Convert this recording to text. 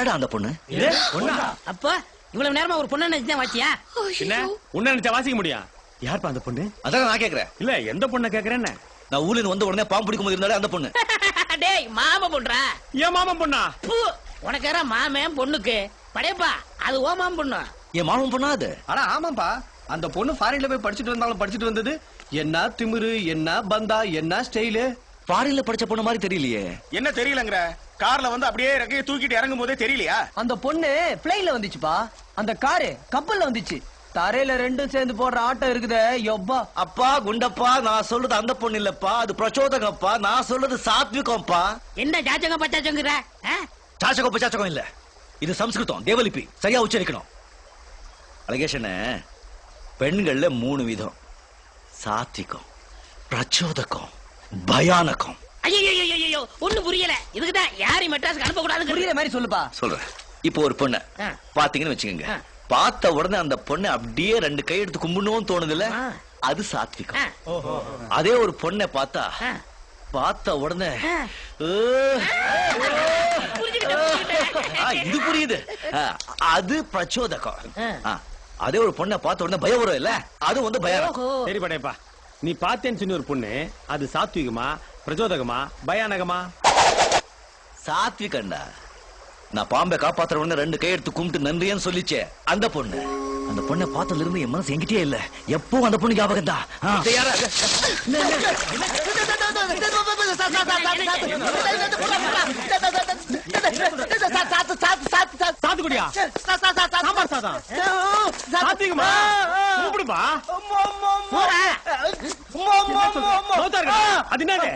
யாரா அந்த பொண்ணு? அப்ப இவ்வளவு நேரமா ஒரு பொண்ணு நினைச்சுதான் வாச்சியா? என்ன உன்ன நினைச்சா வாசிக்க முடியும்? யார்ப்பா அந்த பொண்ணு? அதான் நான் கேக்குறேன். இல்ல எந்த பொண்ணை கேக்குறேன்னு. நான் ஊர்ல வந்த உடனே பாம்பு பிடிக்கும் போது இருந்தாலே அந்த பொண்ணு. டேய் மாமா பொண்ணா? ஏன் மாமன் பொண்ணா? உனக்கு யாரா மாமன் பொண்ணுக்கு படையப்பா? அது ஓ மாமன் பொண்ணு. என் மாமன் பொண்ணா அது? ஆனா ஆமாப்பா, அந்த பொண்ணு ஃபாரின்ல போய் படிச்சுட்டு வந்தாலும் படிச்சுட்டு வந்தது என்ன திமிரு, என்ன பந்தா, என்ன ஸ்டைலு. ஃபாரின்ல படிச்ச பொண்ணு மாதிரி தெரியலையே. என்ன தெரியலங்கற? கார்ல வந்து அப்படியே ரெக்கையை தூக்கிட்டு இறங்கும் போதே தெரியலையா? அந்த பொண்ணு பிளைன்ல வந்துச்சுப்பா, அந்த காரு கப்பல்ல வந்துச்சு. தரையில ரெண்டும் சேர்ந்து போடுற ஆட்டம் இருக்குதே யப்பா. அப்பா குண்டப்பா, நான் சொல்றது அந்த பொண்ணு இல்லப்பா, அது பிரச்சோதகப்பா. நான் சொல்றது சாத்விகம்ப்பா. என்ன சாச்சங்க பச்சாச்சங்கிற? சாச்சகம் பச்சாச்சகம் இல்ல, இது சம்ஸ்கிருதம், தேவலிபி. சரியா உச்சரிக்கணும். அழகேஷன, பெண்கள்ல 3 விதம்: சாத்விகம், பிரச்சோதகம், பயானகம். ஐயோ ஒண்ணு புரியல. இதுக்குதான் யாரையும் மெட்ராஸ்க்கு அனுப்ப கூடாது. புரியுற மாதிரி சொல்லுப்பா. சொல்றேன். இப்போ ஒரு பொண்ண பாத்தீங்கன்னு வச்சுக்கோங்க, பார்த்த உடனே அந்த பொண்ணு அப்படியே 2 கை எடுத்து கும்பிடணும்னு தோணுது இல்ல, அது சாத்விகம். அதே ஒரு பொண்ணை பார்த்தா பார்த்த உடனே இது புரியுது, அது பிரச்சோதகம். அதே ஒரு பொண்ணை பார்த்த உடனே பயம் வரும் இல்ல, அது வந்து பயம். சரி படையப்பா, நீ பார்த்தேன்னு சொன்ன ஒரு பொண்ணு அது சாத்விகமா, பிரச்சோதகமா, பயானகமா? சாத்விகண்டா. நான் பாம்பை காப்பாத்துற உடனே 2 கை எடுத்து கும்பிட்டு நன்றின்னு சொல்லிச்சே அந்த பொண்ணு. அந்த பொண்ணை பார்த்ததுல இருந்து என் மனசு என்கிட்டயே இல்ல, எப்போ அந்த பொண்ணு ஞாபகம் தான். சாத்துக்குடியா? சாம்பார் சாதம் சாத்விகமா? கூப்பிடுப்பா. அது என்னது?